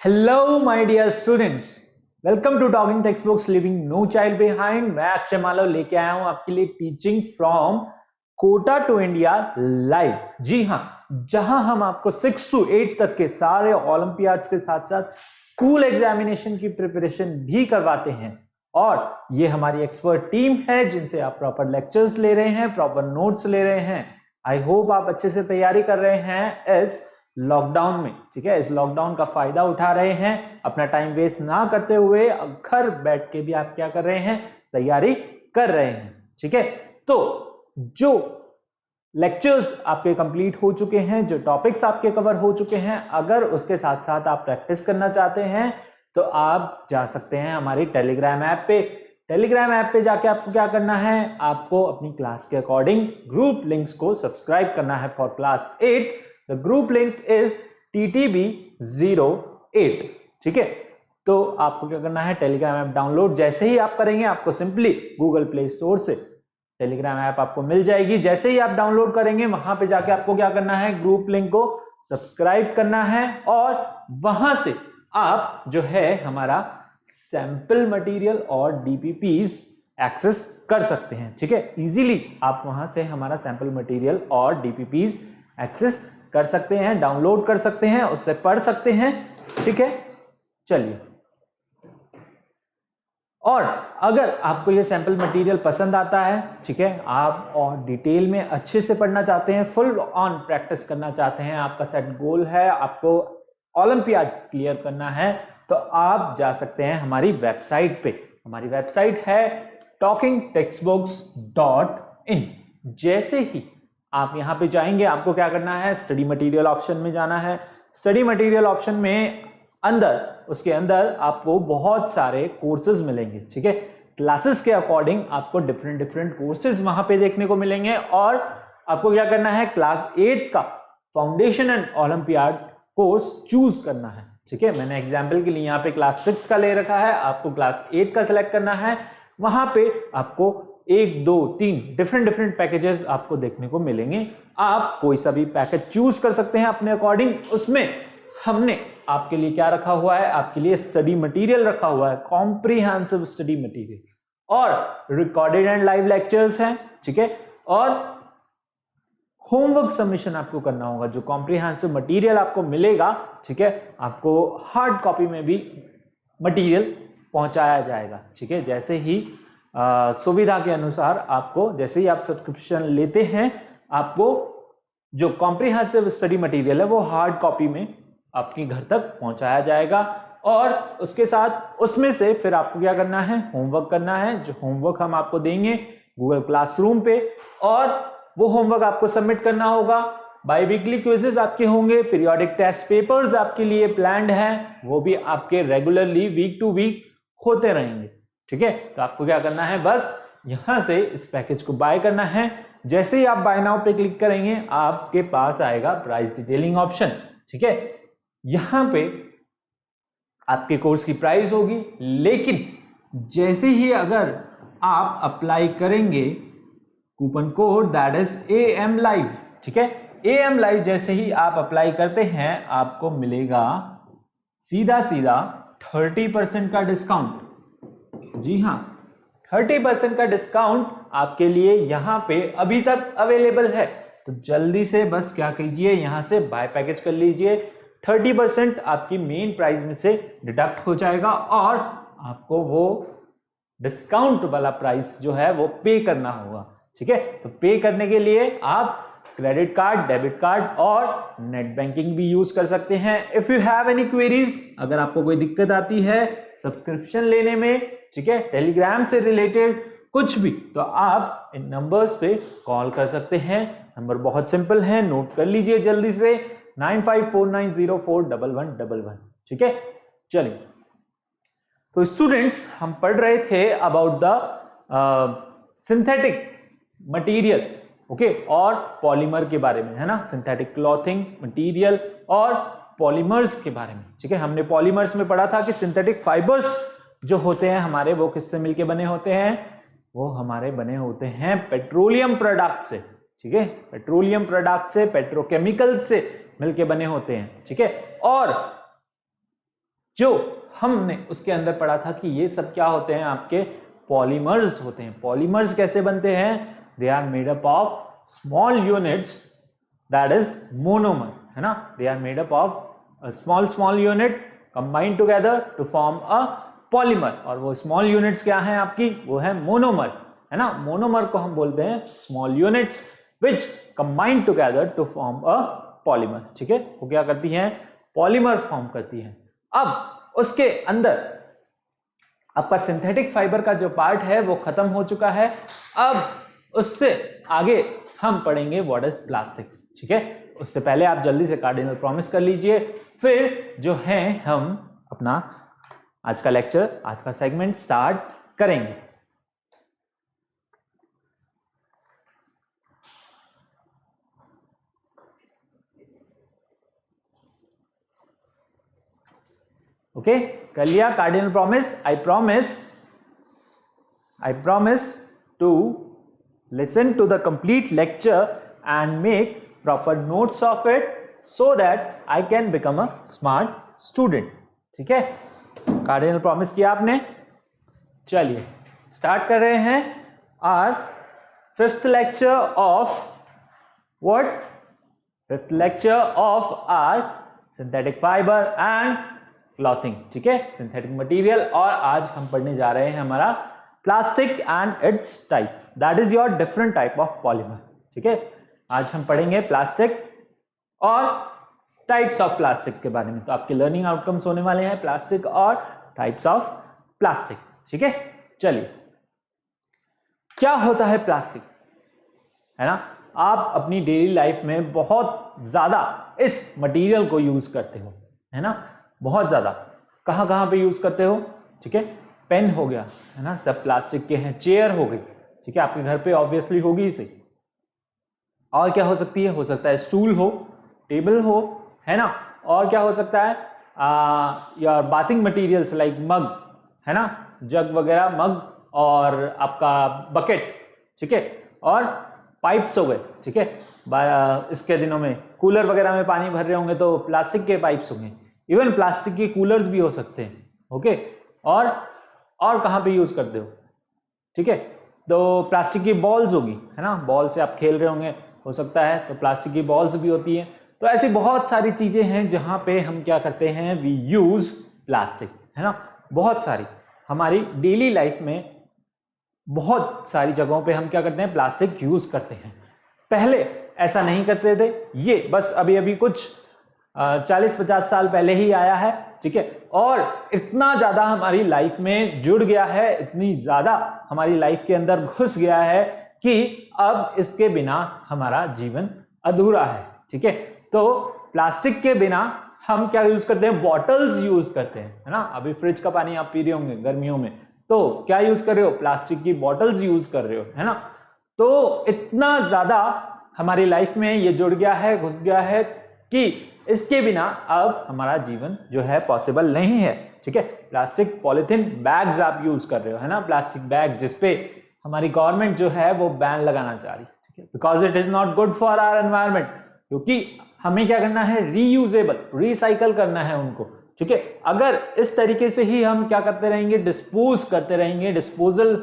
Hello my dear students, welcome to talking text books living no child behind. मैं अक्षय मालव लेके आया हूं आपके लिए teaching from Kota to India live. जी हां, जहां हम आपको 6 to 8 तक के सारे ओलंपियाड्स के साथ साथ स्कूल एग्जामिनेशन की प्रिपरेशन भी करवाते हैं। और ये हमारी एक्सपर्ट टीम है जिनसे आप प्रॉपर लेक्चर्स ले रहे हैं, प्रॉपर नोट्स ले रहे हैं। आई होप आप अच्छे से तैयारी कर रहे हैं इस लॉकडाउन में। ठीक है, इस लॉकडाउन का फायदा उठा रहे हैं, अपना टाइम वेस्ट ना करते हुए घर बैठ के भी आप क्या कर रहे हैं, तैयारी कर रहे हैं। ठीक है, तो जो लेक्चर्स आपके कंप्लीट हो चुके हैं, जो टॉपिक्स आपके कवर हो चुके हैं, अगर उसके साथ साथ आप प्रैक्टिस करना चाहते हैं तो आप जा सकते हैं हमारी टेलीग्राम ऐप पे। टेलीग्राम ऐप पे जाके आपको क्या करना है, आपको अपनी क्लास के अकॉर्डिंग ग्रुप लिंक्स को सब्सक्राइब करना है for class 8। The group link is TTB08। ठीक है, तो आपको क्या करना है, टेलीग्राम ऐप डाउनलोड जैसे ही आप करेंगे आपको सिंपली गूगल प्ले स्टोर से टेलीग्राम ऐप आपको मिल जाएगी। जैसे ही आप डाउनलोड करेंगे वहां पे जाके आपको क्या करना है, ग्रुप लिंक को सब्सक्राइब करना है और वहां से आप जो है हमारा सैंपल मटेरियल और डीपीपीज एक्सेस कर सकते हैं। ठीक है, इजीली आप वहां से हमारा सैंपल मटेरियल और डीपीपीज एक्सेस कर सकते हैं, डाउनलोड कर सकते हैं, उससे पढ़ सकते हैं। ठीक है, चलिए। और अगर आपको ये सैंपल मटेरियल पसंद आता है, ठीक है, आप और डिटेल में अच्छे से पढ़ना चाहते हैं, फुल ऑन प्रैक्टिस करना चाहते हैं, आपका सेट गोल है, आपको ओलंपियाड क्लियर करना है, तो आप जा सकते हैं हमारी वेबसाइट पे। हमारी वेबसाइट है talkingtextbooks.in। जैसे ही आप यहां पे जाएंगे आपको क्या करना है, स्टडी मटेरियल ऑप्शन में जाना है। स्टडी मटेरियल ऑप्शन में उसके अंदर आपको बहुत सारे कोर्सेज मिलेंगे। ठीक है, क्लासेस के अकॉर्डिंग आपको डिफरेंट कोर्सेज वहां पे देखने को मिलेंगे। और आपको क्या करना है, क्लास 8 का foundation and olympiad course choose करना है। ठीक है, मैंने एग्जाम्पल के लिए यहाँ पे क्लास 6 का ले रखा है, आपको क्लास 8 का सिलेक्ट करना है। वहां पे आपको 1, 2, 3 डिफरेंट पैकेजेस आपको देखने को मिलेंगे। आप कोई सा भी पैकेज चूज कर सकते हैं अपने अकॉर्डिंग। उसमें हमने आपके लिए क्या रखा हुआ है, आपके लिए स्टडी मटेरियल रखा हुआ है, कॉम्प्रिहेंसिव स्टडी मटेरियल, और रिकॉर्डेड एंड लाइव लेक्चर्स हैं। ठीक है, और होमवर्क सबमिशन आपको करना होगा। जो कॉम्प्रिहेंसिव मटेरियल आपको मिलेगा, ठीक है, आपको हार्ड कॉपी में भी मटेरियल पहुंचाया जाएगा। ठीक है, जैसे ही सुविधा के अनुसार आपको, जैसे ही आप सब्सक्रिप्शन लेते हैं, आपको जो कॉम्प्रिहेंसिव स्टडी मटेरियल है वो हार्ड कॉपी में आपके घर तक पहुंचाया जाएगा। और उसके साथ उसमें से फिर आपको क्या करना है, होमवर्क करना है। जो होमवर्क हम आपको देंगे गूगल क्लासरूम पे, और वो होमवर्क आपको सबमिट करना होगा। बाई वीकली क्विजेस आपके होंगे, पीरियोडिक टेस्ट पेपर्स आपके लिए प्लान्ड हैं, वो भी आपके रेगुलरली वीक टू वीक होते रहेंगे। ठीक है, तो आपको क्या करना है, बस यहां से इस पैकेज को बाय करना है। जैसे ही आप बाय नाउ पे क्लिक करेंगे आपके पास आएगा प्राइस डिटेलिंग ऑप्शन। ठीक है, यहां पे आपके कोर्स की प्राइस होगी, लेकिन जैसे ही अगर आप अप्लाई करेंगे coupon code that is AM live, ठीक है, AM लाइव जैसे ही आप अप्लाई करते हैं आपको मिलेगा सीधा 30% का डिस्काउंट। जी हां, 30% का डिस्काउंट आपके लिए यहां पे अभी तक अवेलेबल है। तो जल्दी से बस क्या कीजिए, यहां से बाय पैकेज कर लीजिए। 30% आपकी मेन प्राइस में से डिडक्ट हो जाएगा और आपको वो डिस्काउंट वाला प्राइस जो है वो पे करना होगा। ठीक है, तो पे करने के लिए आप क्रेडिट कार्ड, डेबिट कार्ड और नेट बैंकिंग भी यूज कर सकते हैं। If you have any queries, अगर आपको कोई दिक्कत आती है सब्सक्रिप्शन लेने में, ठीक है, टेलीग्राम से रिलेटेड कुछ भी, तो आप इन नंबर्स पे कॉल कर सकते हैं। नंबर बहुत सिंपल है, नोट कर लीजिए जल्दी से, 9549041111। ठीक है, चलिए। तो स्टूडेंट्स, हम पढ़ रहे थे about the synthetic material, okay, और पॉलीमर के बारे में, है ना, सिंथेटिक क्लॉथिंग मटेरियल और पॉलीमर्स के बारे में। ठीक है, हमने पॉलीमर्स में पढ़ा था कि सिंथेटिक फाइबर्स जो होते हैं हमारे, वो किससे मिलके बने होते हैं, वो हमारे बने होते हैं पेट्रोलियम प्रोडक्ट से। ठीक है, पेट्रोलियम प्रोडक्ट से, पेट्रोकेमिकल से मिलके बने होते हैं। ठीक है, और जो हमने उसके अंदर पढ़ा था कि ये सब क्या होते हैं, आपके पॉलीमर्स होते हैं। पॉलीमर्स कैसे बनते हैं? They are made up of small units, that is monomer, है ना। They are made up of small unit combined together to form a polymer, और वो स्मॉल यूनिट्स क्या हैं आपकी? वो है मोनोमर, है ना। मोनोमर को हम बोलते हैं small units which combined together to form a polymer, ठीक है। वो क्या करती हैं? पॉलीमर फॉर्म करती हैं। अब उसके अंदर आपका सिंथेटिक फाइबर का जो पार्ट है वो खत्म हो चुका है। अब उससे आगे हम पढ़ेंगे व्हाट इज प्लास्टिक, ठीक है। उससे पहले आप जल्दी से कार्डिनल प्रॉमिस कर लीजिए, फिर जो है हम अपना आज का लेक्चर, आज का सेगमेंट स्टार्ट करेंगे। ओके, कर लिया cardinal promise? I promise to listen to the complete lecture and make proper notes of it so that I can become a smart student, ठीक है। कार्डिनल प्रॉमिस किया आपने? चलिए स्टार्ट कर रहे हैं our fifth lecture of what? Fifth lecture of our synthetic fibre and clothing, ठीक है, सिंथेटिक मटेरियल। और आज हम पढ़ने जा रहे हैं हमारा plastic and it's type, that is your different type of polymer, ठीक है। आज हम पढ़ेंगे प्लास्टिक और टाइप्स ऑफ प्लास्टिक के बारे में। तो आपके लर्निंग आउटकम्स होने वाले हैं प्लास्टिक और टाइप्स ऑफ प्लास्टिक, ठीक है। चलिए, क्या होता है प्लास्टिक, है ना। आप अपनी डेली लाइफ में बहुत ज्यादा इस मटेरियल को यूज करते हो, है ना, बहुत ज्यादा। कहां कहां पे यूज करते हो? ठीक है, पेन हो गया, है ना, सब प्लास्टिक के हैं। चेयर हो गई, ठीक है, आपके घर पे ऑब्वियसली होगी इसे। और क्या हो सकती है? हो सकता है स्टूल हो, टेबल हो, है ना। और क्या हो सकता है? योर बाथिंग मटेरियल्स लाइक मग, है ना, जग वगैरह, मग, और आपका बकेट, ठीक है, और पाइप्स हो गए, ठीक है। इसके दिनों में कूलर वगैरह में पानी भर रहे होंगे तो प्लास्टिक के पाइप्स होंगे। इवन प्लास्टिक के कूलर्स भी हो सकते हैं, ओके। और कहाँ पे यूज करते हो? ठीक है, तो प्लास्टिक की बॉल्स होगी, है ना, बॉल से आप खेल रहे होंगे, हो सकता है, तो प्लास्टिक की बॉल्स भी होती हैं। तो ऐसी बहुत सारी चीजें हैं जहां पे हम क्या करते हैं? वी यूज प्लास्टिक, है ना। बहुत सारी हमारी डेली लाइफ में बहुत सारी जगहों पे हम क्या करते हैं? प्लास्टिक यूज करते हैं। पहले ऐसा नहीं करते थे, ये बस अभी अभी कुछ 40-50 साल पहले ही आया है, ठीक है। और इतना ज्यादा हमारी लाइफ में जुड़ गया है, इतनी ज्यादा हमारी लाइफ के अंदर घुस गया है कि अब इसके बिना हमारा जीवन अधूरा है, ठीक है। तो प्लास्टिक के बिना हम क्या यूज करते हैं? बॉटल्स यूज करते हैं, है ना। अभी फ्रिज का पानी आप पी रहे होंगे गर्मियों में, तो क्या यूज कर रहे हो? प्लास्टिक की बॉटल्स यूज कर रहे हो, है ना। तो इतना ज्यादा हमारी लाइफ में ये जुड़ गया है, घुस गया है कि इसके बिना अब हमारा जीवन जो है पॉसिबल नहीं है, ठीक है। प्लास्टिक पॉलिथीन बैग्स आप यूज कर रहे हो, है ना, प्लास्टिक बैग, जिसपे हमारी गवर्नमेंट जो है वो बैन लगाना चाह रही है, ठीक है, because it is not good for our environment. क्योंकि हमें क्या करना है? रीयूजेबल, रिसाइकल करना है उनको, ठीक है। अगर इस तरीके से ही हम क्या करते रहेंगे? डिस्पोज करते रहेंगे, डिस्पोजल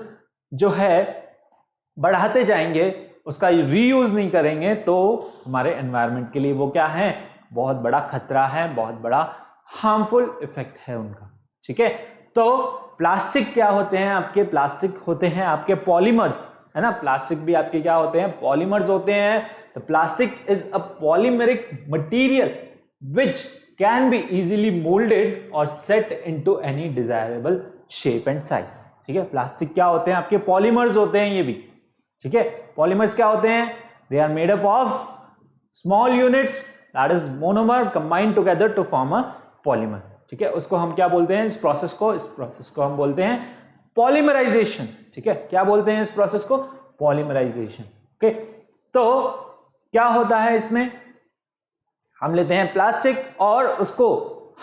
जो है बढ़ाते जाएंगे, उसका रीयूज नहीं करेंगे, तो हमारे एनवायरमेंट के लिए वो क्या है? बहुत बड़ा खतरा है, बहुत बड़ा हार्मफुल इफेक्ट है उनका, ठीक है। तो प्लास्टिक क्या होते हैं आपके? प्लास्टिक होते हैं आपके पॉलीमर्स, है ना। प्लास्टिक भी आपके क्या होते हैं? पॉलीमर्स होते हैं। तो plastic is a polymeric material which can be easily moulded और set into any desirable shape and size, ठीक है। प्लास्टिक क्या होते हैं? आपके पॉलीमर्स होते हैं ये भी, ठीक है। पॉलीमर्स क्या होते हैं? They are made up of small units, that is monomer combined together to form a polymer, ठीक है। उसको हम क्या बोलते हैं? इस प्रोसेस को हम बोलते हैं पॉलीमराइजेशन, ठीक है। क्या बोलते हैं इस प्रोसेस को? Polymerisation, okay. तो क्या होता है इसमें? हम लेते हैं प्लास्टिक और उसको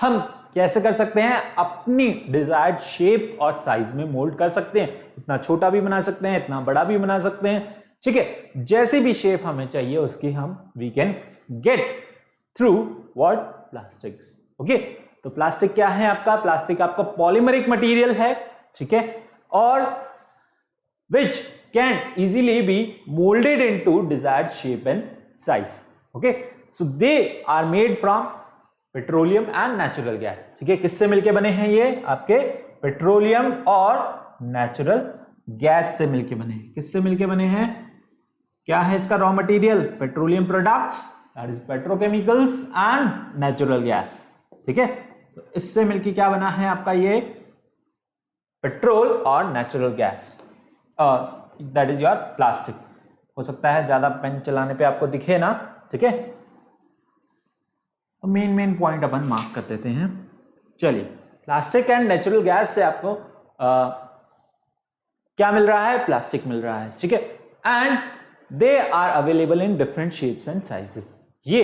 हम कैसे कर सकते हैं? अपनी डिजायर्ड शेप और साइज में मोल्ड कर सकते हैं। इतना छोटा भी बना सकते हैं, इतना बड़ा भी बना सकते हैं, ठीक है। जैसी भी शेप हमें चाहिए उसकी हम we can get through what? Plastics, okay. तो प्लास्टिक क्या है आपका? प्लास्टिक आपका पॉलीमरिक मटेरियल है, ठीक है, और which can easily be molded into desired shape and size. Okay, so they are made from petroleum and natural gas. ठीक है, किससे मिलके बने हैं ये? आपके पेट्रोलियम और नेचुरल गैस से मिलके बने हैं। किससे मिलके बने हैं? क्या है इसका raw material? Petroleum products, that is petrochemicals and natural gas. ठीक है, तो इससे मिलके क्या बना है आपका ये पेट्रोल और नेचुरल गैस, और दैट इज योर प्लास्टिक। हो सकता है ज्यादा पेन चलाने पे आपको दिखे ना, ठीक है, तो मेन पॉइंट अपन मार्क कर देते हैं। चलिए, प्लास्टिक एंड नेचुरल गैस से आपको क्या मिल रहा है? प्लास्टिक मिल रहा है, ठीक है, and they are available in different shapes and sizes. ये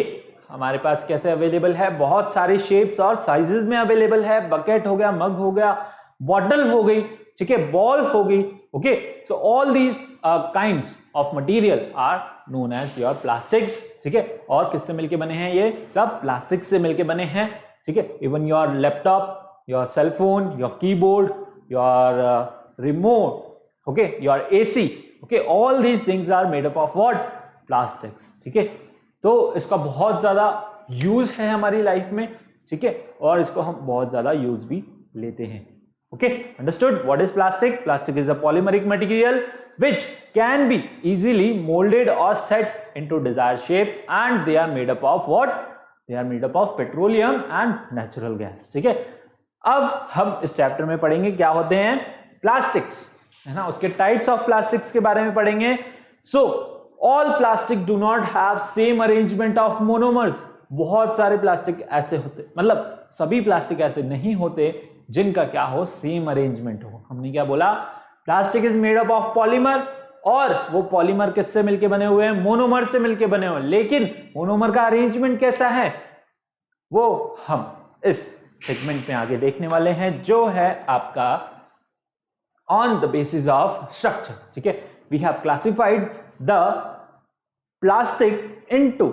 हमारे पास कैसे अवेलेबल है? बहुत सारी शेप्स और साइजेस में अवेलेबल है। बकेट हो गया, मग हो गया, बॉटल हो गई, ठीक है, बॉल हो गई। Okay, so all these kinds of material are known as your plastics. ठीक है, और किससे मिलके बने हैं? ये सब प्लास्टिक से मिलके बने हैं। ठीक है, even your laptop, your cell phone, your keyboard, your remote, okay, your AC, okay, all these things are made up of what? Plastics. ठीक है, तो इसका बहुत ज्यादा यूज है हमारी लाइफ में, ठीक है, और इसको हम बहुत ज्यादा यूज भी लेते हैं। Okay, understood? What is plastic? Plastic is a polymeric material which can be easily molded or set into desired shape, and they are made up of what? They are made up of petroleum and natural gas. ठीक है, अब हम इस chapter में पढ़ेंगे क्या होते हैं प्लास्टिक्स, है ना, उसके टाइप्स ऑफ प्लास्टिक्स के बारे में पढ़ेंगे। So all plastic do not have same arrangement of monomers. बहुत सारे प्लास्टिक ऐसे होते, मतलब सभी प्लास्टिक ऐसे नहीं होते जिनका क्या हो? सेम अरेंजमेंट हो। हमने क्या बोला? Plastic is made up of polymer, और वो पॉलीमर किससे मिलके बने हुए हैं? मोनोमर से मिलके बने हुए हैं। लेकिन मोनोमर का अरेंजमेंट कैसा है वो हम इस सेगमेंट में आगे देखने वाले हैं, जो है आपका on the basis of structure. ठीक है, we have classified the plastic into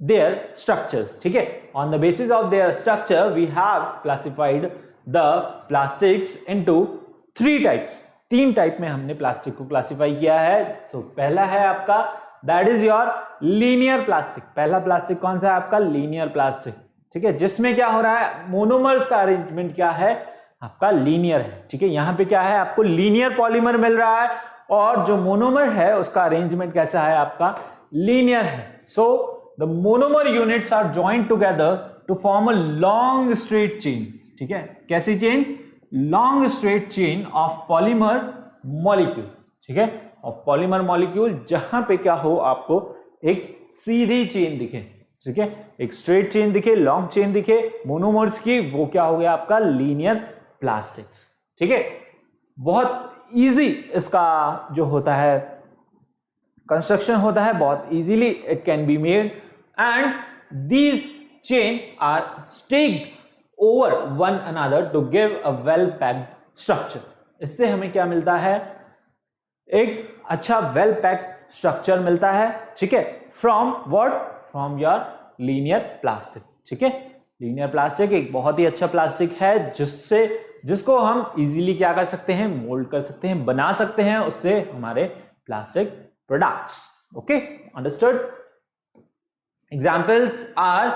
their structures. ठीक है, on the basis of their structure we have classified the plastics into 3 types. 3 type में हमने प्लास्टिक को क्लासिफाई किया है। तो पहला है आपका that is your linear plastic. पहला प्लास्टिक कौन सा है आपका? Linear plastic. ठीक है, जिसमें क्या हो रहा है? मोनोमर्स का अरेंजमेंट क्या है आपका? लीनियर है। ठीक है, यहां पे क्या है? आपको लीनियर पॉलीमर मिल रहा है, और जो मोनोमर है उसका अरेंजमेंट कैसा है आपका? लीनियर है। सो the monomer units are joined together to form a long straight chain. ठीक है, कैसी chain? long straight chain of polymer molecule. ठीक है, of polymer molecule, जहां पे क्या हो? आपको एक सीधी चेन दिखे, ठीक है, एक स्ट्रेट चेन दिखे, लॉन्ग चेन दिखे मोनोमर्स की, वो क्या हो गया आपका? Linear plastics. ठीक है, बहुत इजी इसका जो होता है कंस्ट्रक्शन होता है, बहुत easily it can be made, and these chain are staked over one another to give a well packed structure. इससे हमें क्या मिलता है? एक अच्छा वेल पैक्ड स्ट्रक्चर मिलता है। ठीक है, from what? From your linear plastic. ठीक है, लीनियर प्लास्टिक एक बहुत ही अच्छा प्लास्टिक है जिसको हम इजीली क्या कर सकते हैं? मोल्ड कर सकते हैं, बना सकते हैं उससे हमारे plastic products. Okay, understood? Examples are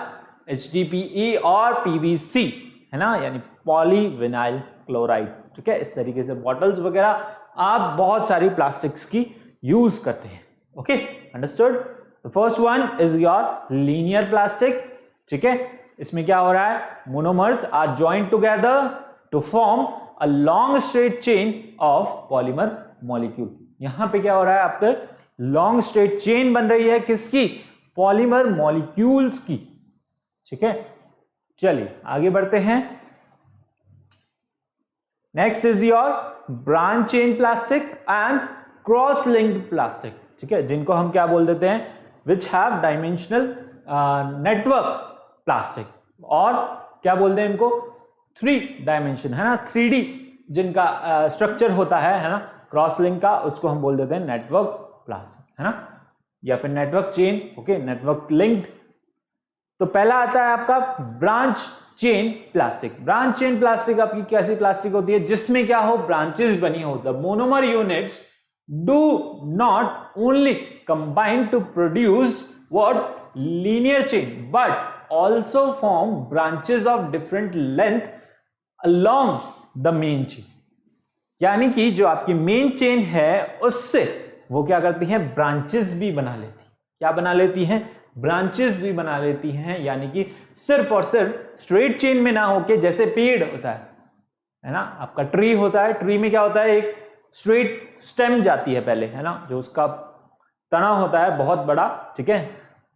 HDPE और PVC, है ना, यानी पॉलीविनाइल क्लोराइड। ठीक है, इस तरीके से बॉटल्स वगैरह आप बहुत सारी प्लास्टिक्स की यूज करते हैं। Okay, understood? The first one is your linear plastic. ठीक है, इसमें क्या हो रहा है? Monomers are joined together to form a long straight chain of polymer molecule. यहां पे क्या हो रहा है? आपके लॉन्ग स्ट्रेट चेन बन रही है, किसकी? पॉलीमर मॉलिक्यूल्स की। ठीक है, चलिए आगे बढ़ते हैं। Next is your branch chain plastic and cross linked plastic. ठीक है, जिनको हम क्या बोल देते हैं? Which have dimensional network plastic, और क्या बोलते हैं इनको? 3 डायमेंशन, है ना, 3D जिनका स्ट्रक्चर होता है ना, क्रॉस लिंक का, उसको हम बोल देते हैं नेटवर्क प्लास्टिक, है ना, या फिर network chain. Okay, network linked. तो पहला आता है आपका branch chain plastic. Branch chain plastic आपकी कैसी प्लास्टिक होती है, जिसमें क्या हो, ब्रांचेस बनी हो। The monomer units do not only combine to produce what linear chain but also form branches of different length along the main chain. यानी कि जो आपकी मेन चेन है उससे वो क्या करती है, ब्रांचेस भी बना लेती है। क्या बना लेती हैं, ब्रांचेस भी बना लेती हैं। यानी कि सिर्फ और सिर्फ स्ट्रेट चेन में ना होके, जैसे पेड़ होता है ना, आपका ट्री होता है, ट्री में क्या होता है, एक स्ट्रेट स्टेम जाती है पहले, है ना, जो उसका तना होता है बहुत बड़ा, ठीक है,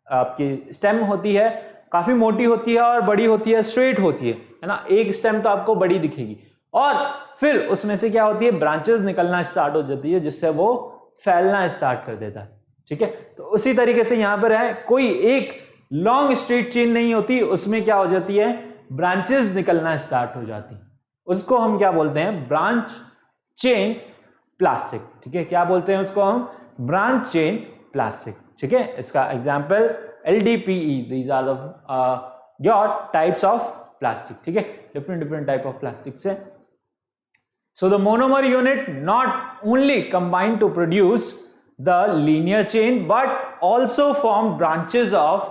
आपकी स्टेम होती है, काफी मोटी होती है और बड़ी होती है, स्ट्रेट होती है ना। एक स्टेम तो आपको बड़ी दिखेगी और फिर उसमें से क्या होती है, ब्रांचेस निकलना स्टार्ट हो जाती है, जिससे वो फैलना स्टार्ट कर देता है, ठीक है। तो उसी तरीके से यहां पर है, कोई एक लॉन्ग स्ट्रेट चेन नहीं होती, उसमें क्या हो जाती है, ब्रांचेस निकलना स्टार्ट हो जाती है। उसको हम क्या बोलते हैं, ब्रांच चेन प्लास्टिक, ठीक है। क्या बोलते हैं उसको हम, ब्रांच चेन प्लास्टिक, ठीक है। इसका example LDPE, these are the your types of plastic, ठीक है, डिफरेंट टाइप ऑफ प्लास्टिक से। So the monomer unit not only combine to produce the linear chain but also form branches of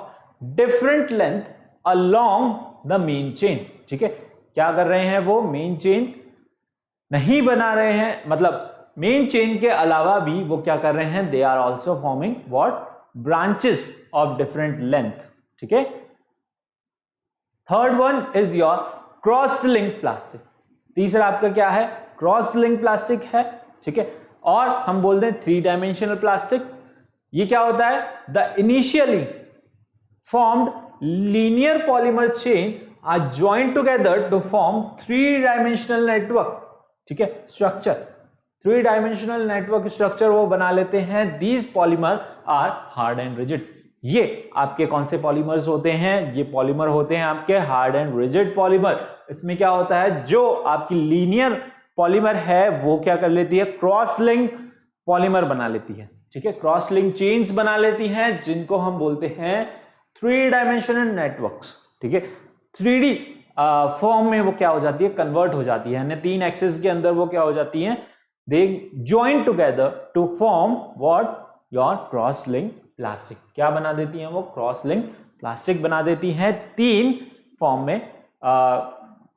different length along the main chain, ठीक है। क्या कर रहे हैं वो, मेन चेन नहीं बना रहे हैं, मतलब मेन चेन के अलावा भी वो क्या कर रहे हैं, they are also forming what, branches of different length, ठीक है। Third one is your crossed link plastic. तीसरा आपका क्या है, क्रॉस लिंक प्लास्टिक है, ठीक है। और हम बोलते हैं 3 डायमेंशनल प्लास्टिक। ये क्या होता है, the initially formed linear polymer chain are joint together to form 3 dimensional network, ठीक है, स्ट्रक्चर। 3 डायमेंशनल नेटवर्क स्ट्रक्चर वो बना लेते हैं। These polymer are hard and rigid. ये आपके कौन से पॉलीमर्स होते हैं, ये पॉलीमर होते हैं आपके हार्ड एंड रिजिड पॉलीमर। इसमें क्या होता है, जो आपकी लीनियर पॉलीमर है वो क्या कर लेती है, क्रॉस लिंक पॉलीमर बना लेती है, ठीक है, क्रॉस लिंक चेन्स बना लेती हैं, जिनको हम बोलते हैं 3 डायमेंशनल नेटवर्क्स, ठीक है। 3D फॉर्म में वो क्या हो जाती है, कन्वर्ट हो जाती है, यानी 3 एक्सिस के अंदर वो क्या हो जाती है, they join together to form what, your cross link plastic. क्या बना देती हैं वो, क्रॉस लिंक प्लास्टिक बना देती हैं, 3 फॉर्म में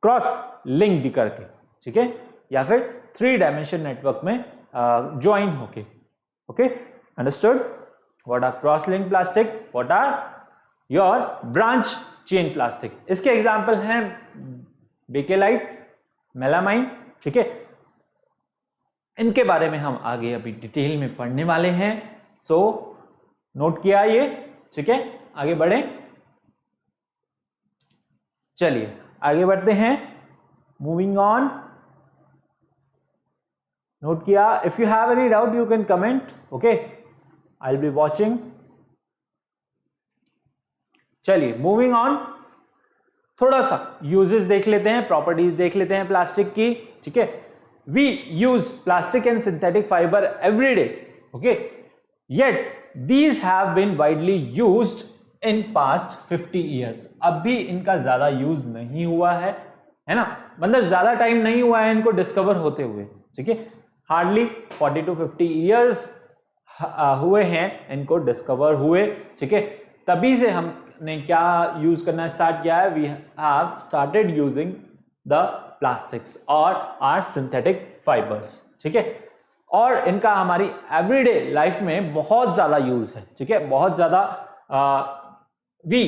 क्रॉस लिंक भी करके, ठीक है, या फिर 3 डायमेंशन नेटवर्क में ज्वाइन होके। Okay, understood. What are cross link plastic, what are your branch chain plastic. इसके एग्जांपल हैं बेकेलाइट, मेलामाइन, ठीक है। इनके बारे में हम आगे अभी डिटेल में पढ़ने वाले हैं, सो नोट किया ये, ठीक है। आगे बढ़े, चलिए आगे बढ़ते हैं, मूविंग ऑन। नोट किया, if you have any doubt you can comment, okay, I will be watching. चलिए मूविंग ऑन, थोड़ा सा यूजेस देख लेते हैं, प्रॉपर्टीज देख लेते हैं प्लास्टिक की, ठीक है। We use plastic and synthetic fibre every day, okay, yet these have been widely used in past 50 years। अब भी इनका ज्यादा यूज नहीं हुआ है ना, मतलब ज्यादा टाइम नहीं हुआ है इनको डिस्कवर होते हुए, ठीक है। हार्डली 40 to 50 ईयर्स हुए हैं इनको डिस्कवर हुए, ठीक है। तभी से हमने क्या यूज करना स्टार्ट किया है, we have started using the plastics और आर सिंथेटिक फाइबर्स, ठीक है। और इनका हमारी एवरीडे लाइफ में बहुत ज्यादा यूज है, ठीक है, बहुत ज्यादा we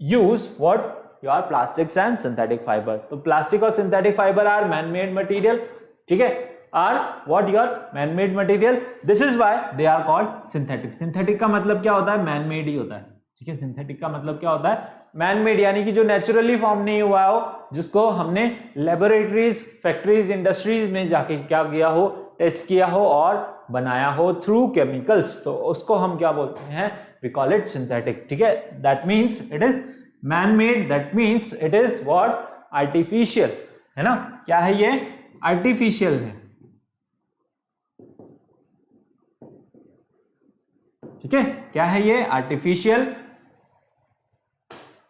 use what, your plastics and synthetic fibre. तो प्लास्टिक और synthetic fibre are man made material, ठीक है, are what, your man made material, this is why they are called synthetic. Synthetic का मतलब क्या होता है, मैन मेड ही होता है, ठीक है। सिंथेटिक का मतलब क्या होता है, मैन मेड, यानी कि जो नेचुरली फॉर्म नहीं हुआ हो, जिसको हमने लेबोरेटरीज, फैक्ट्रीज, इंडस्ट्रीज में जाके क्या किया हो, टेस्ट किया हो और बनाया हो थ्रू केमिकल्स, तो उसको हम क्या बोलते हैं, वी कॉल इट सिंथेटिक, ठीक है। That means it is man made, that means it is what, artificial, है ना। क्या है ये, आर्टिफिशियल है, ठीक है। क्या है ये, आर्टिफिशियल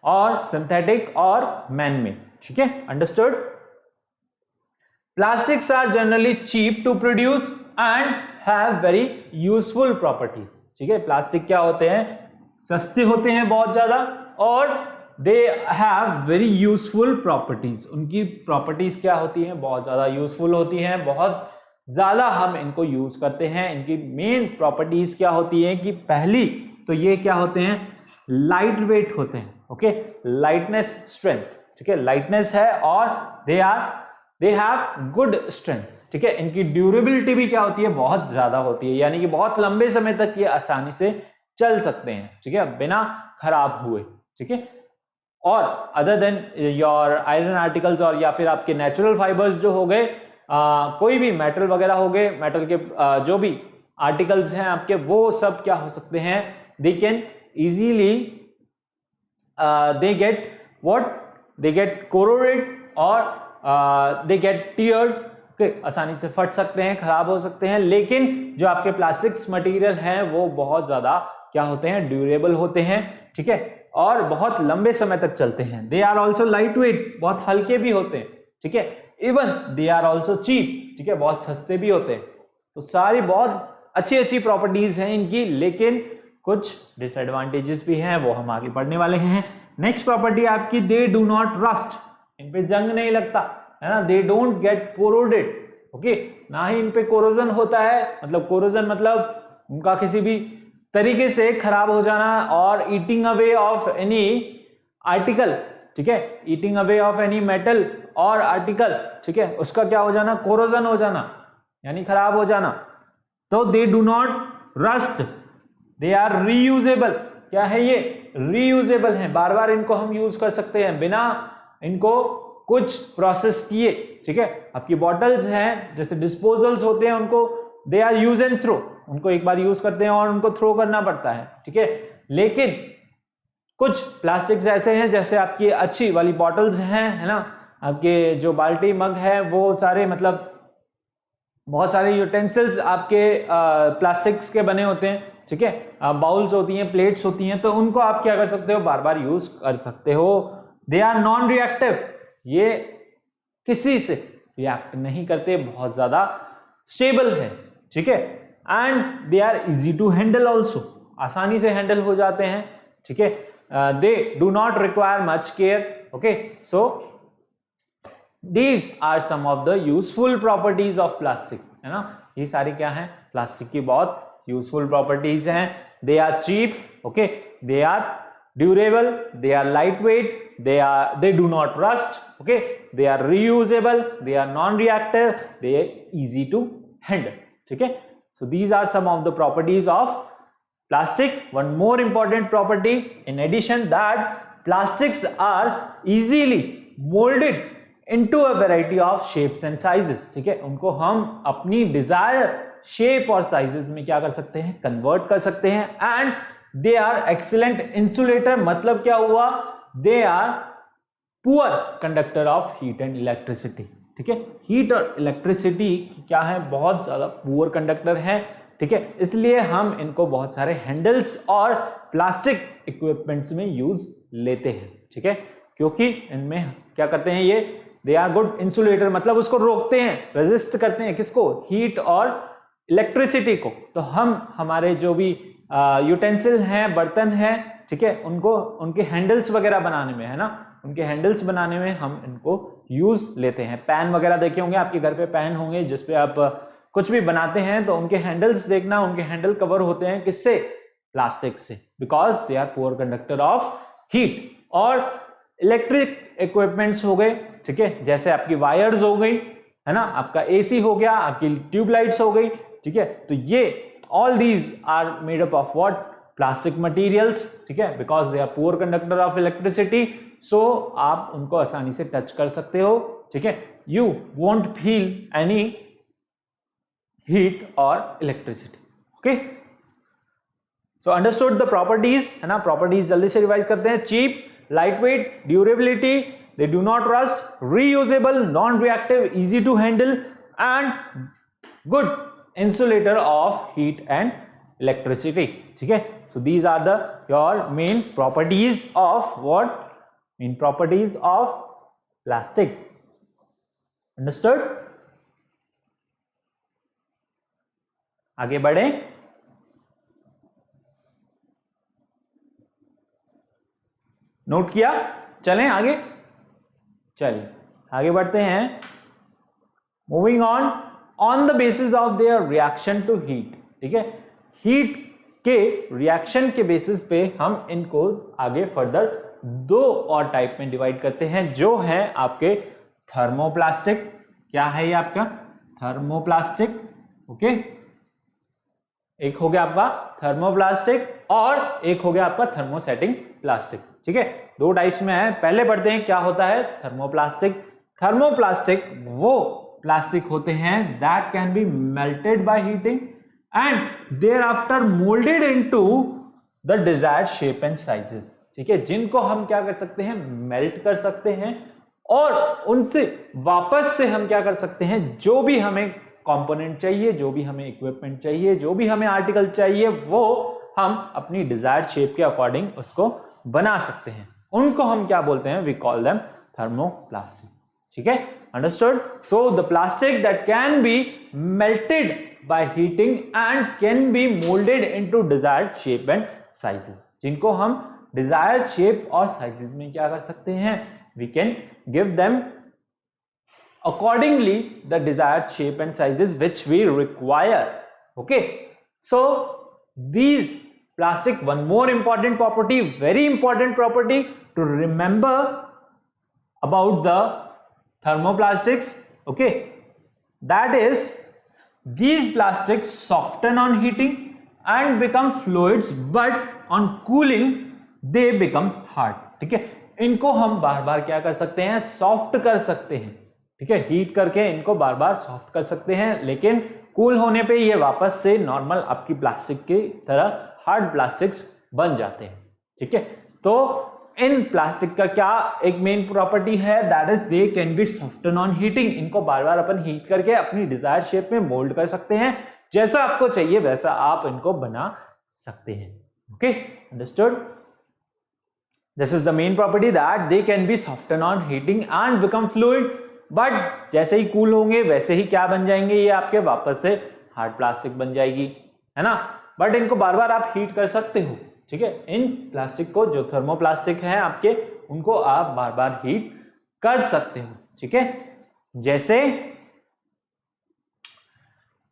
और सिंथेटिक और मैन मेड, ठीक है, understood. Plastics are generally cheap to produce and have very useful properties, ठीक है। प्लास्टिक क्या होते हैं, सस्ते होते हैं बहुत ज्यादा, और they have very useful properties, उनकी प्रॉपर्टीज क्या होती हैं, बहुत ज्यादा यूजफुल होती हैं, बहुत ज्यादा हम इनको यूज करते हैं। इनकी मेन प्रॉपर्टीज क्या होती हैं कि पहली तो ये क्या होते हैं, लाइट वेट होते हैं, ओके, लाइटनेस स्ट्रेंथ, ठीक है, लाइटनेस है, और दे हैव गुड स्ट्रेंथ, ठीक है। इनकी ड्यूरेबिलिटी भी क्या होती है, बहुत ज्यादा होती है, यानी कि बहुत लंबे समय तक ये आसानी से चल सकते हैं, ठीक है, बिना खराब हुए, ठीक है। और other than your iron articles, और या फिर आपके नेचुरल फाइबर्स जो हो गए, कोई भी मेटल वगैरह हो गए, मेटल के जो भी आर्टिकल्स हैं आपके, वो सब क्या हो सकते हैं, they can easily they get corroded और they get teared, आसानी से फट सकते हैं, खराब हो सकते हैं। लेकिन जो आपके प्लास्टिक्स मटेरियल हैं वो बहुत ज्यादा क्या होते हैं, ड्यूरेबल होते हैं, ठीक है, और बहुत लंबे समय तक चलते हैं। They are also light weight, बहुत हल्के भी होते हैं, ठीक है। Even they are also cheap, ठीक है, बहुत सस्ते भी होते हैं। तो सारी बहुत अच्छी प्रॉपर्टीज हैं इनकी, लेकिन कुछ डिसएडवांटेजेस भी हैं, वो हम आगे पढ़ने वाले हैं। नेक्स्ट प्रॉपर्टी आपकी, दे डू नॉट रस्ट, इन पे जंग नहीं लगता, है ना, they don't get corroded, okay, ना ही इन पे कोरोजन होता है, मतलब कोरोजन मतलब उनका किसी भी तरीके से खराब हो जाना, और eating away of any article, ठीक है, eating away of any metal और आर्टिकल, ठीक है, उसका क्या हो जाना, कोरोजन हो जाना, यानी खराब हो जाना। तो they do not rust, they are reusable, क्या है ये, रीयूजेबल है, बार बार इनको हम यूज कर सकते हैं बिना इनको कुछ प्रोसेस किए, ठीक है। आपकी बॉटल्स हैं, जैसे डिस्पोजल्स होते हैं, उनको they are use and throw, उनको एक बार यूज करते हैं और उनको थ्रो करना पड़ता है, ठीक है। लेकिन कुछ प्लास्टिक्स ऐसे हैं, जैसे आपकी अच्छी वाली बॉटल्स हैं, है ना, आपके जो बाल्टी मग है, वो सारे मतलब बहुत सारे यूटेंसिल्स आपके प्लास्टिक्स के बने होते हैं, ठीक है, बाउल्स होती हैं, प्लेट्स होती हैं, तो उनको आप क्या कर सकते हो, बार बार यूज कर सकते हो। दे आर नॉन रिएक्टिव, ये किसी से रिएक्ट नहीं करते, बहुत ज्यादा स्टेबल है, ठीक है। And they are easy to handle also, आसानी से हैंडल हो जाते हैं, ठीक है। They do not require much care, okay. So these are some of the useful properties of plastic, है ना, ये सारी क्या है, प्लास्टिक की बहुत यूजफुल प्रॉपर्टीज हैं। They are cheap, okay, they are durable, they are light weight, they do not rust, okay, they are reusable, they are non reactive, they are easy to handle, ठीक है। So these are some of the properties of plastic. One more important property in addition, that plastics are easily molded into a variety of shapes and sizes, ठीक है, उनको हम अपनी desired shape और sizes में क्या कर सकते हैं, convert कर सकते हैं। and they are excellent insulator, मतलब क्या हुआ, they are poor conductor of heat and electricity, ठीक है, हीट और इलेक्ट्रिसिटी क्या है, बहुत ज्यादा पुअर कंडक्टर है, ठीक है, इसलिए हम इनको बहुत सारे हैंडल्स और प्लास्टिक इक्विपमेंट्स में यूज लेते हैं, ठीक है, क्योंकि इनमें क्या करते हैं, ये दे आर गुड इंसुलेटर, मतलब उसको रोकते हैं, रेजिस्ट करते हैं, किसको, हीट और इलेक्ट्रिसिटी को। तो हम हमारे जो भी यूटेंसिल हैं, बर्तन हैं, ठीक है, उनको उनके हैंडल्स वगैरह बनाने में, है ना, उनके हैंडल्स बनाने में हम इनको यूज लेते हैं। पैन वगैरह देखे होंगे, आपके घर पे पैन होंगे जिसपे आप कुछ भी बनाते हैं, तो उनके हैंडल्स देखना, उनके हैंडल कवर होते हैं किससे, प्लास्टिक से, because they are poor conductor of heat. और इलेक्ट्रिक इक्विपमेंट्स हो गए, ठीक है, जैसे आपकी वायर्स हो गई, है ना, आपका एसी हो गया, आपकी ट्यूबलाइट्स हो गई, ठीक है, तो ये all these are made up of what, plastic materials, ठीक है, because they are poor conductor of electricity. So आप उनको आसानी से टच कर सकते हो, ठीक है, you won't feel any heat और electricity, okay. So understood the properties, है ना, प्रॉपर्टीज जल्दी से रिवाइज करते हैं। Cheap, light weight, durability, they do not rust, reusable, non reactive, easy to handle and good insulator of heat and electricity, ठीक है। So these are the your main properties of what main properties of plastic. Understood? आगे बढ़े। Note किया? चलें आगे, चलिए आगे बढ़ते हैं। Moving on the basis of their reaction to heat, ठीक है, हीट के रिएक्शन के बेसिस पे हम इनको आगे फर्दर दो और टाइप में डिवाइड करते हैं, जो है आपके थर्मोप्लास्टिक। क्या है ये आपका? थर्मोप्लास्टिक। ओके, एक हो गया आपका थर्मोप्लास्टिक और एक हो गया आपका थर्मोसेटिंग प्लास्टिक। ठीक है, दो टाइप्स में है। पहले पढ़ते हैं क्या होता है थर्मोप्लास्टिक। थर्मोप्लास्टिक वो प्लास्टिक होते हैं that can be melted by heating and thereafter moulded into the desired shape and sizes. ठीक है, जिनको हम क्या कर सकते हैं, मेल्ट कर सकते हैं और उनसे वापस से हम क्या कर सकते हैं, जो भी हमें कंपोनेंट चाहिए, जो भी हमें इक्विपमेंट चाहिए, जो भी हमें आर्टिकल चाहिए, वो हम अपनी डिजायर्ड शेप के अकॉर्डिंग उसको बना सकते हैं। उनको हम क्या बोलते हैं, वी कॉल देम थर्मोप्लास्टिक। ठीक है, understood? So the plastic that can be melted by heating and can be moulded into desired shape and sizes, जिनको हम डिजायर्ड शेप और साइजेस में क्या कर सकते हैं, we can give them accordingly the desired shape and sizes which we require. Okay, so these plastic, one more important property, very important property to remember about the thermoplastics. Okay, that is these plastics soften on heating and become fluids, but on cooling they become hard. ठीक है, इनको हम बार बार क्या कर सकते हैं, soft कर सकते हैं। ठीक है, हीट करके इनको बार बार सॉफ्ट कर सकते हैं, लेकिन कूल होने पे ये वापस से नॉर्मल आपकी प्लास्टिक की तरह हार्ड प्लास्टिक्स बन जाते हैं। ठीक है, तो इन प्लास्टिक का क्या एक मेन प्रॉपर्टी है, that is they can be soften on heating. इनको बार बार अपन हीट करके अपनी डिजायर्ड शेप में मोल्ड कर सकते हैं, जैसा आपको चाहिए वैसा आप इनको बना सकते हैं। Okay, understood? This is the main property that they can be soften on heating and become fluid, but जैसे ही कूल होंगे वैसे ही क्या बन जाएंगे, ये आपके वापस से हार्ड प्लास्टिक बन जाएगी, है ना। बट इनको बार बार आप हीट कर सकते हो। ठीक है, इन प्लास्टिक को, जो थर्मोप्लास्टिक हैं आपके, उनको आप बार बार हीट कर सकते हो। ठीक है,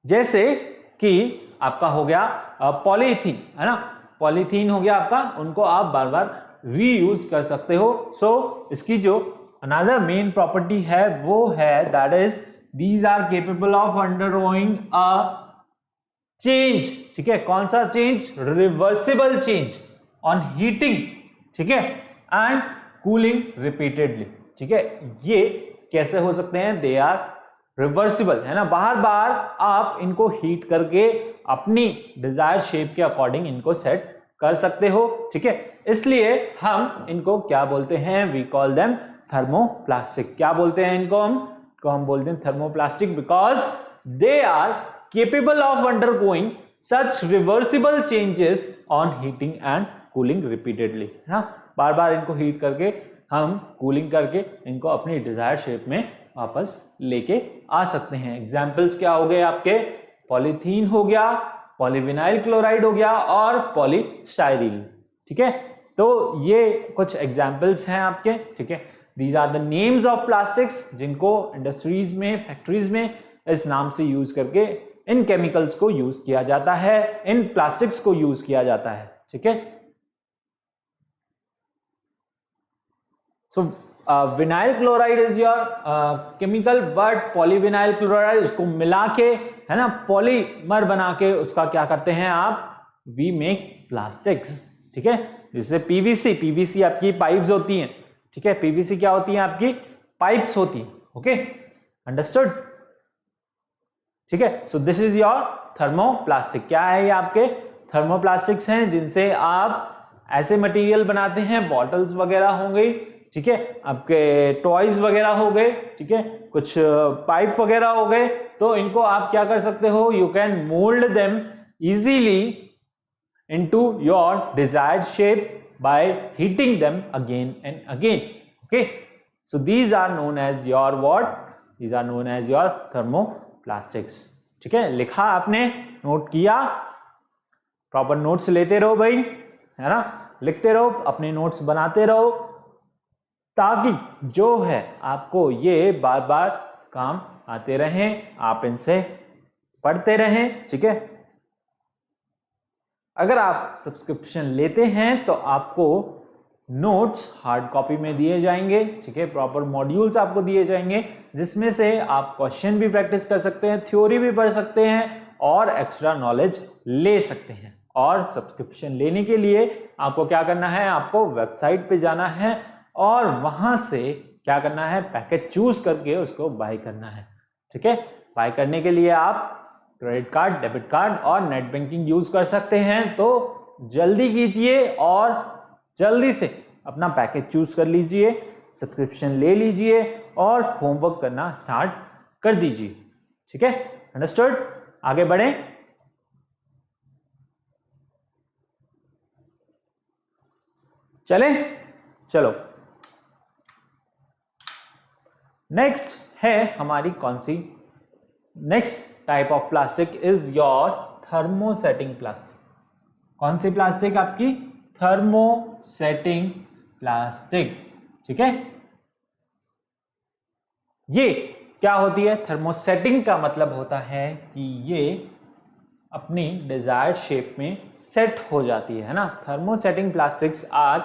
जैसे कि आपका हो गया पॉलीथीन, है ना, पॉलीथीन हो गया आपका, उनको आप बार बार रीयूज कर सकते हो। सो इसकी जो another main property है वो है that is these are capable of undergoing a change। ठीक है, कौन सा change, reversible change on heating, ठीक है, एंड कूलिंग रिपीटेडली। ठीक है, ये कैसे हो सकते हैं, दे आर रिवर्सिबल, है ना, बार बार आप इनको हीट करके अपनी डिजायर शेप के अकॉर्डिंग इनको सेट कर सकते हो। ठीक है, इसलिए हम इनको क्या बोलते हैं, वी कॉल देम थर्मोप्लास्टिक। क्या बोलते हैं इनको हम बोलते हैं thermoplastic because they are capable of undergoing such reversible changes on heating and cooling repeatedly. है ना, बार बार इनको हीट करके हम कूलिंग करके इनको अपनी डिजायर्ड शेप में वापस लेके आ सकते हैं। एग्जाम्पल्स क्या हो गए आपके, पॉलीथीन हो गया, पॉलीविनाइल क्लोराइड हो गया और पॉलीस्टाइरीन। ठीक है, तो ये कुछ एग्जाम्पल्स हैं आपके। ठीक है, These are the names of plastics जिनको इंडस्ट्रीज में, फैक्ट्रीज में इस नाम से यूज करके इन केमिकल्स को यूज किया जाता है, इन प्लास्टिक्स को यूज किया जाता है। ठीक है, so vinyl chloride is your chemical, but polyvinyl chloride उसको मिला के, है ना, पॉलीमर बना के उसका क्या करते हैं आप, वी मेक प्लास्टिक्स। ठीक है, जैसे पीवीसी आपकी पाइप्स होती हैं। ठीक है, पीवीसी क्या होती है, आपकी पाइप्स होती हैं। Okay, understood? ठीक है, so this is your thermoplastic. क्या है ये, आपके थर्मोप्लास्टिक्स हैं जिनसे आप ऐसे मटेरियल बनाते हैं, बॉटल्स वगैरह हो गई, ठीक है, आपके टॉयज वगैरह हो गए, ठीक है, कुछ पाइप वगैरह हो गए, तो इनको आप क्या कर सकते हो, you can mould them easily into your desired shape by heating them again and again. Okay, so these are known as your what? These are known as your thermoplastics. ठीक है, लिखा आपने, नोट किया, प्रॉपर नोट्स लेते रहो भाई, है ना, लिखते रहो, अपने नोट्स बनाते रहो, ताकि जो है आपको ये बार बार काम आते रहें, आप इनसे पढ़ते रहें. ठीक है, अगर आप सब्सक्रिप्शन लेते हैं तो आपको नोट्स हार्ड कॉपी में दिए जाएंगे. ठीक है, प्रॉपर मॉड्यूल्स आपको दिए जाएंगे, जिसमें से आप क्वेश्चन भी प्रैक्टिस कर सकते हैं, थ्योरी भी पढ़ सकते हैं और एक्स्ट्रा नॉलेज ले सकते हैं. और सब्सक्रिप्शन लेने के लिए आपको क्या करना है, आपको वेबसाइट पे जाना है और वहां से क्या करना है, पैकेज चूज करके उसको बाय करना है. ठीक है, बाय करने के लिए आप क्रेडिट कार्ड, डेबिट कार्ड और नेट बैंकिंग यूज कर सकते हैं. तो जल्दी कीजिए और जल्दी से अपना पैकेज चूज कर लीजिए, सब्सक्रिप्शन ले लीजिए और होमवर्क करना स्टार्ट कर दीजिए. ठीक है, अंडरस्टूड? आगे बढ़े. चले, चलो नेक्स्ट है हमारी कौन सी, next type of plastic is your thermosetting plastic. कौन सी प्लास्टिक आपकी? Thermosetting plastic. ठीक है, ये क्या होती है? थर्मोसेटिंग का मतलब होता है कि ये अपनी डिजायर्ड शेप में सेट हो जाती है ना. Thermosetting plastics are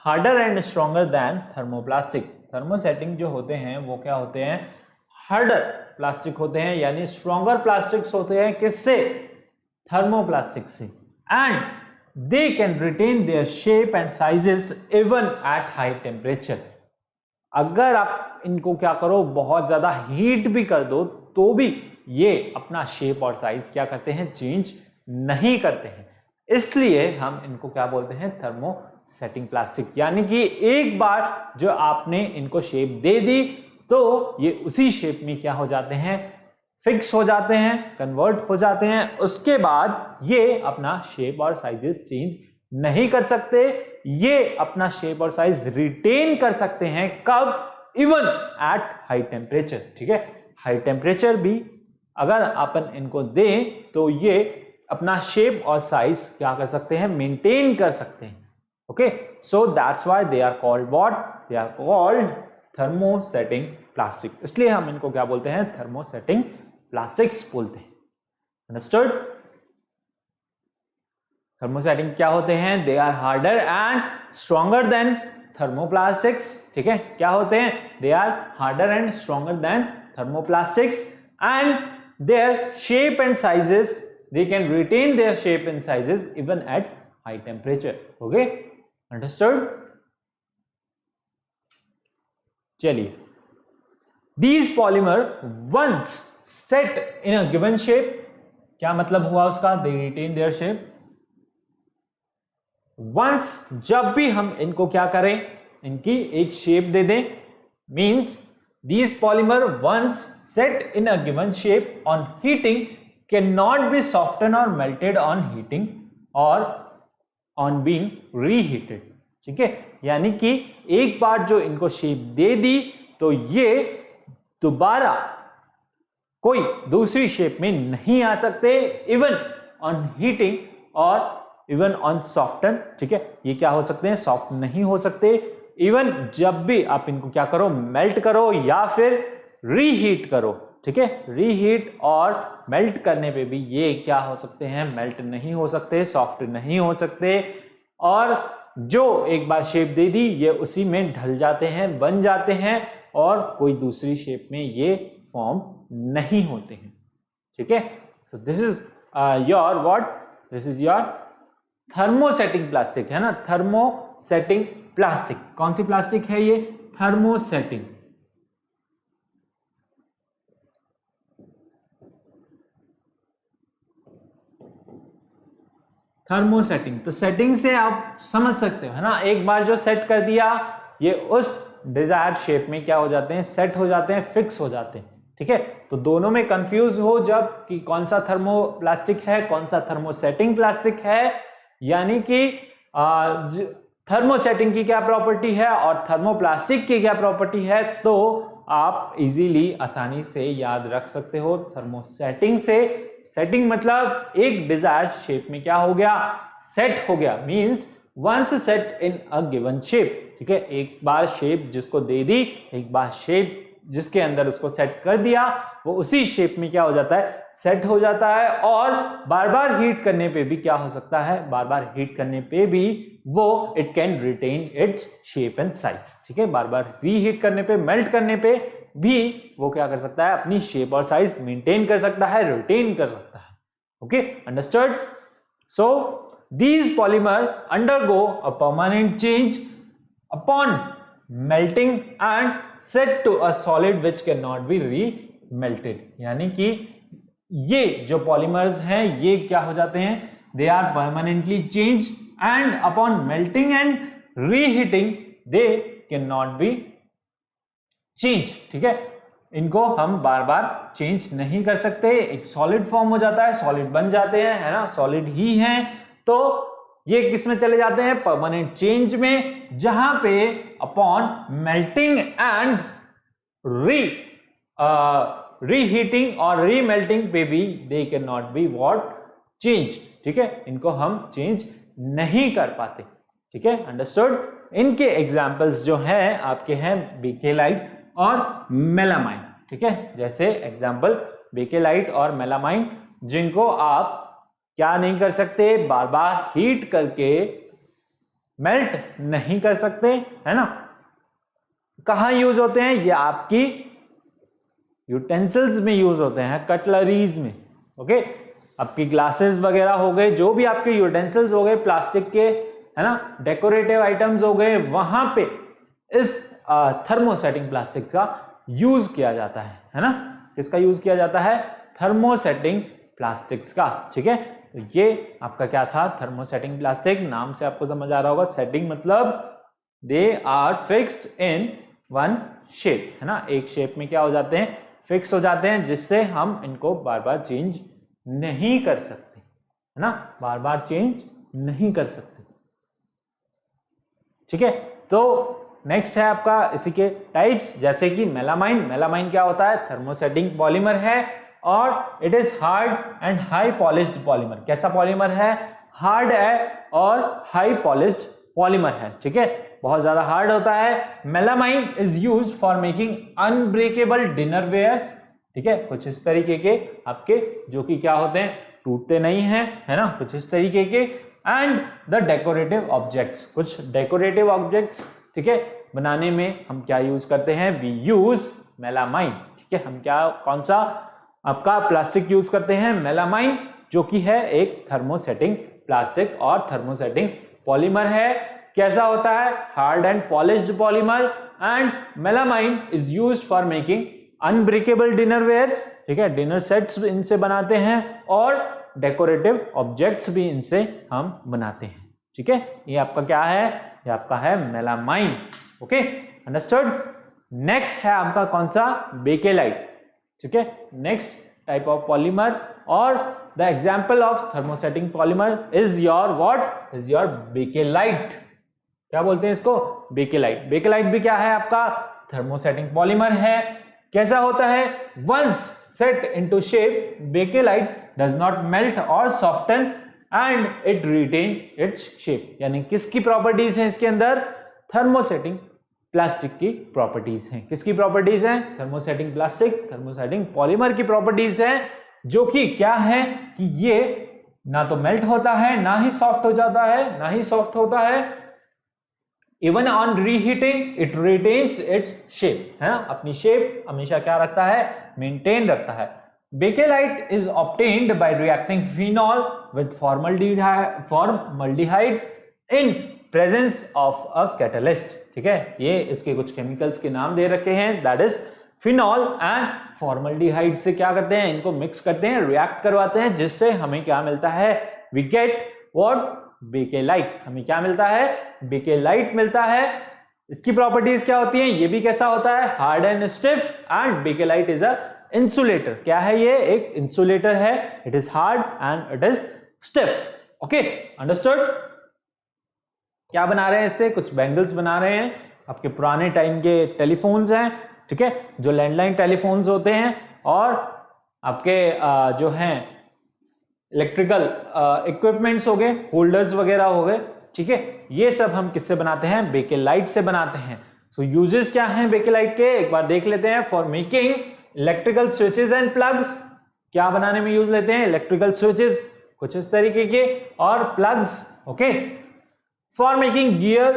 harder and stronger than thermoplastic. Thermosetting जो होते हैं वो क्या होते हैं? हार्डर प्लास्टिक होते हैं, यानी स्ट्रॉन्गर प्लास्टिक्स होते हैं. किससे? थर्मोप्लास्टिक से. And they can retain their shape and sizes even at high temperature. अगर आप इनको क्या करो, बहुत ज्यादा हीट भी कर दो तो भी ये अपना शेप और साइज क्या करते हैं? चेंज नहीं करते हैं. इसलिए हम इनको क्या बोलते हैं? Thermosetting plastic. यानी कि एक बार जो आपने इनको शेप दे दी तो ये उसी शेप में क्या हो जाते हैं? फिक्स हो जाते हैं, कन्वर्ट हो जाते हैं. उसके बाद ये अपना शेप और साइजेस चेंज नहीं कर सकते. ये अपना शेप और साइज रिटेन कर सकते हैं. कब? Even at high temperature. ठीक है, हाई टेम्परेचर भी अगर अपन इनको दें तो ये अपना शेप और साइज क्या कर सकते हैं? मेंटेन कर सकते हैं. Okay, so that's why they are called what? They are called thermosetting plastic. इसलिए हम इनको क्या बोलते हैं? थर्मोसेटिंग प्लास्टिक्स बोलते हैं. अंडरस्टूड? थर्मोसेटिंग क्या होते हैं? They are harder and stronger than thermoplastics. ठीक है, क्या होते हैं? They are harder and stronger than thermoplastics and their shape and sizes, they can retain their shape and sizes even at high temperature. Okay, understood? चलिए, these polymer once set in a given shape, क्या मतलब हुआ उसका? they retain their shape. once जब भी हम इनको क्या करें, इनकी एक शेप दे दें, means these polymer once set in a given shape on heating cannot be softened or melted on heating or on being reheated. ठीक है, यानी कि एक बार जो इनको शेप दे दी तो ये दोबारा कोई दूसरी शेप में नहीं आ सकते, इवन ऑन हीटिंग और इवन ऑन सॉफ्टन. ठीक है, ये क्या हो सकते हैं? सॉफ्ट नहीं हो सकते. इवन जब भी आप इनको क्या करो? मेल्ट करो या फिर रीहीट करो. ठीक है, रीहीट और मेल्ट करने पे भी ये क्या हो सकते हैं? मेल्ट नहीं हो सकते, सॉफ्ट नहीं हो सकते. और जो एक बार शेप दे दी ये उसी में ढल जाते हैं, बन जाते हैं और कोई दूसरी शेप में ये फॉर्म नहीं होते हैं. ठीक है, so this is your what? This is your thermosetting plastic, है ना? Thermosetting plastic. कौन सी प्लास्टिक है ये? थर्मोसेटिंग. थर्मोसेटिंग. तो सेटिंग से आप समझ सकते हो, है ना? एक बार जो सेट कर दिया ये उस डिजायर्ड शेप में क्या हो जाते हैं? सेट हो जाते हैं, फिक्स हो जाते हैं. ठीक है, तो दोनों में कंफ्यूज हो जब कि कौन सा थर्मोप्लास्टिक है, कौन सा थर्मोसेटिंग प्लास्टिक है, यानी कि थर्मोसेटिंग की क्या प्रॉपर्टी है और थर्मोप्लास्टिक की क्या प्रॉपर्टी है, तो आप इजीली आसानी से याद रख सकते हो। थर्मोसेटिंग से, सेटिंग मतलब एक डिजायर्ड शेप में क्या हो गया, सेट हो गया, means once set in a given shape, ठीक है, एक बार शेप जिसको दे दी, एक बार शेप जिसके अंदर उसको सेट कर दिया, वो उसी शेप में क्या हो जाता है, सेट हो जाता है। और बार बार हीट करने पे भी क्या हो सकता है, बार बार हीट करने पे भी वो it can retain its shape and size, ठीक है, बार बार रीहीट करने पे, मेल्ट करने पे भी वो क्या कर सकता है, अपनी शेप और साइज मेंटेन कर सकता है, रिटेन कर सकता है। Okay, understood. So these polymer undergo a permanent change upon melting and set to a solid which cannot be re-melted, यानी कि ये जो पॉलीमर्स हैं ये क्या हो जाते हैं, they are permanently changed and upon melting and reheating they cannot be changed, ठीक है, इनको हम बार बार चेंज नहीं कर सकते, एक सॉलिड फॉर्म हो जाता है, सॉलिड बन जाते हैं, है ना, सॉलिड ही हैं, तो ये किस में चले जाते हैं, परमानेंट चेंज में, जहां पे अपॉन मेल्टिंग एंड रीहीटिंग और रीमेल्टिंग पे भी they can not be what change, ठीक है, इनको हम चेंज नहीं कर पाते, ठीक है, अंडरस्टूड। इनके एग्जांपल्स जो हैं आपके हैं बेकेलाइट और मेलामाइन, ठीक है, जैसे एग्जांपल बेकेलाइट और मेलामाइन, जिनको आप क्या नहीं कर सकते, बार बार हीट करके मेल्ट नहीं कर सकते, है ना। कहां यूज होते हैं, ये आपकी यूटेंसिल्स में यूज होते हैं, कटलरीज में, ओके, आपकी ग्लासेस वगैरह हो गए, जो भी आपके यूटेंसिल्स हो गए प्लास्टिक के, है ना, डेकोरेटिव आइटम्स हो गए, वहां पे इस थर्मोसेटिंग प्लास्टिक का यूज किया जाता है ना, किसका यूज किया जाता है, थर्मोसेटिंग प्लास्टिक्स का, ठीक है। तो ये आपका क्या था, थर्मोसेटिंग प्लास्टिक, नाम से आपको समझ आ रहा होगा, सेटिंग मतलब they are fixed in one shape, है ना, एक शेप में क्या हो जाते हैं, फिक्स हो जाते हैं, जिससे हम इनको बार बार चेंज नहीं कर सकते, है ना, बार बार चेंज नहीं कर सकते, ठीक है। तो नेक्स्ट है आपका इसी के टाइप्स, जैसे कि मेलामाइन, मेलामाइन क्या होता है, थर्मोसेटिंग पॉलीमर है और it is hard and high polished polymer, कैसा पॉलीमर है, हार्ड है और हाई पॉलिश्ड पॉलीमर है, ठीक है, बहुत ज्यादा हार्ड होता है। Melamine is used for making unbreakable dinner wares, ठीक है, कुछ इस तरीके के आपके जो कि क्या होते हैं, टूटते नहीं हैं, है ना, कुछ इस तरीके के, एंड द डेकोरेटिव ऑब्जेक्ट्स, कुछ डेकोरेटिव ऑब्जेक्ट्स, ठीक है, बनाने में हम क्या यूज करते हैं, वी यूज मेलामाइन, ठीक है, हम क्या, कौन सा आपका प्लास्टिक यूज करते हैं, मेलामाइन, जो कि है एक थर्मोसेटिंग प्लास्टिक और थर्मोसेटिंग पॉलीमर है। कैसा होता है, hard and polished polymer, and melamine is used for making unbreakable dinner wares, ठीक है, डिनर सेट्स इनसे बनाते हैं और डेकोरेटिव ऑब्जेक्ट्स भी इनसे हम बनाते हैं, ठीक है, ये आपका क्या है, ये आपका है मेलामाइन, ओके, अंडरस्टूड। नेक्स्ट है आपका कौन सा, बेकेलाइट, ठीक है, नेक्स्ट टाइप ऑफ पॉलीमर, और the example of thermosetting polymer is your what, is your bakelite, क्या बोलते हैं इसको, बेकेलाइट। बेकेलाइट भी क्या है आपका, थर्मोसेटिंग पॉलीमर है। कैसा होता है, once set into shape bakelite does not melt और soften and it retain its shape, यानी किसकी प्रॉपर्टीज हैं इसके अंदर, थर्मोसेटिंग प्लास्टिक की प्रॉपर्टीज हैं, किसकी प्रॉपर्टीज हैं, थर्मोसेटिंग प्लास्टिक, थर्मोसेटिंग पॉलीमर की प्रॉपर्टीज हैं, जो कि क्या है कि ये ना तो मेल्ट होता है, ना ही सॉफ्ट हो जाता है, ना ही सॉफ्ट होता है, even on reheating it retains its shape, है ना, अपनी शेप हमेशा क्या रखता है, मेंटेन रखता है। Bakelite is obtained by reacting phenol with formaldehyde in presence of a catalyst, ठीक है, ये इसके कुछ केमिकल्स के नाम दे रखे हैं, that is phenol and formaldehyde से क्या करते हैं, इनको मिक्स करते हैं, रिएक्ट करवाते हैं, जिससे हमें क्या मिलता है, वी गेट व्हाट, बेकेलाइट, हमें क्या मिलता है, बेकेलाइट मिलता है। इसकी प्रॉपर्टीज क्या होती हैं, ये भी कैसा होता है, hard and stiff, and bakelite is a insulator, क्या है ये, एक इंसुलेटर है, it is hard and it is stiff, okay, understood. क्या बना रहे हैं इससे, कुछ बैंगल्स बना रहे हैं, आपके पुराने टाइम के टेलीफोन्स हैं, ठीक है, जो लैंडलाइन टेलीफोन्स होते हैं, और आपके जो हैं इलेक्ट्रिकल इक्विपमेंट्स हो गए, होल्डर्स वगैरह हो गए, ठीक है, ये सब हम किससे बनाते हैं, बेकेलाइट से बनाते हैं। सो यूजेस क्या हैं बेकेलाइट के, एक बार देख लेते हैं। For making electrical switches and plugs, क्या बनाने में यूज लेते हैं, इलेक्ट्रिकल स्विचेस कुछ इस तरीके के और plugs, okay. For making gear,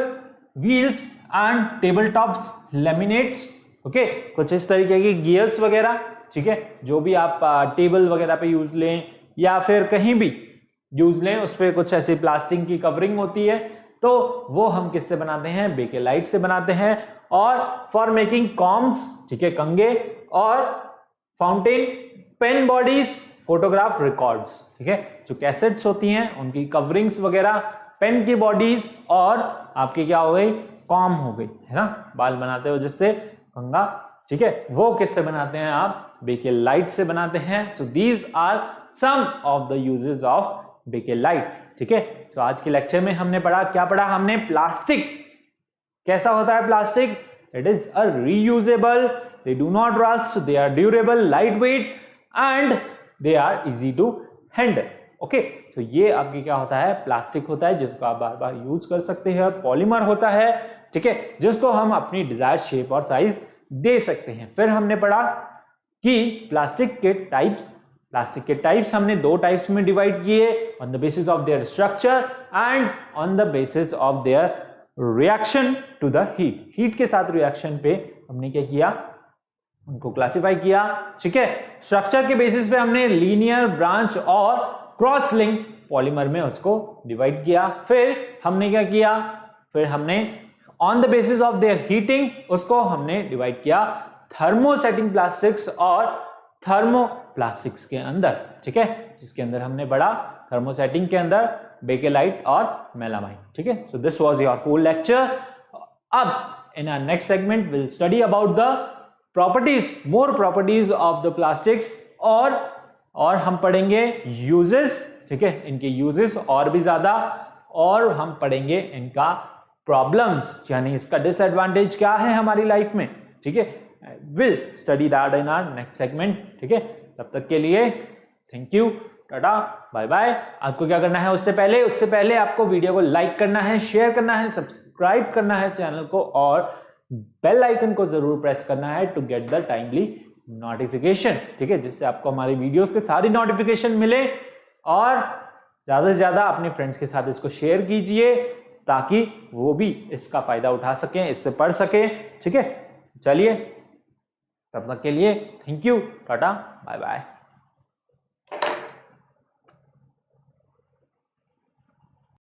wheels and table tops, laminates, okay, कुछ इस तरीके के गियर्स वगैरह, ठीक है, जो भी आप टेबल वगैरह पे यूज लें या फिर कहीं भी यूज लें, उस पर कुछ ऐसी प्लास्टिक की कवरिंग होती है, तो वो हम किससे बनाते हैं, बेकेलाइट से बनाते हैं। और फॉर मेकिंग कॉम्स, ठीक है, कंगे, और fountain pen bodies, photograph records, ठीक है, जो कैसेट्स होती हैं उनकी कवरिंग्स वगैरह, पेन की बॉडीज, और आपकी क्या हो गई, कॉम हो गई, है ना, बाल बनाते हो जिससे, कंगा, ठीक है, वो किससे बनाते हैं आप, बेकेलाइट से बनाते हैं। So these are some of the uses of bakelite, ठीक है। तो आज के लेक्चर में हमने पढ़ा, क्या पढ़ा हमने, प्लास्टिक कैसा होता है, plastic, it is a reusable, they do not rust, they are durable, light weight and they are easy to handle, okay. तो ये आपकी क्या होता है, प्लास्टिक होता है जिसको आप बार बार यूज कर सकते हैं। पॉलीमर होता है, ठीक है, जिसको हम अपनी डिजायर्ड शेप और साइज दे सकते हैं। फिर हमने पढ़ा कि प्लास्टिक के टाइप्स हमने दो टाइप्स में डिवाइड किए, on the basis of their structure and on the basis of their reaction to the heat के साथ रिएक्शन पे हमने क्या किया, उनको क्लासिफाई किया, ठीक है। स्ट्रक्चर के बेसिस पे हमने लीनियर, ब्रांच और क्रॉस लिंक पॉलीमर में उसको डिवाइड किया। फिर हमने क्या किया, फिर हमने on the basis of there heating उसको हमने डिवाइड किया थर्मोसेटिंग प्लास्टिक्स और थर्मोप्लास्टिक्स के अंदर, ठीक है, जिसके अंदर हमने पढ़ा थर्मोसेटिंग के अंदर बेकेलाइट और मेलामाइन, ठीक है। So this was your whole lecture. अब in our next segment will study about the properties, more properties of the plastics, और हम पढ़ेंगे यूजेस, ठीक है, इनके यूजेस और भी ज्यादा, और हम पढ़ेंगे इनका प्रॉब्लम्स, यानी इसका डिसएडवांटेज क्या है हमारी लाइफ में, ठीक है। Will study that in our next segment, ठीक है। तब तक के लिए thank you, tata, bye bye. आपको क्या करना है, उससे पहले आपको वीडियो को लाइक करना है, शेयर करना है, सब्सक्राइब करना है चैनल को, और बेल आइकन को जरूर प्रेस करना है to get the timely notification, ठीक है, जिससे आपको हमारी वीडियोस के सारी नोटिफिकेशन मिले। और ज्यादा से ज्यादा अपने फ्रेंड्स के साथ इसको शेयर कीजिए ताकि वो भी इसका फायदा उठा सकें, इससे पढ़ सकें, ठीक है। चलिए, तब तक के लिए thank you, tata, bye bye.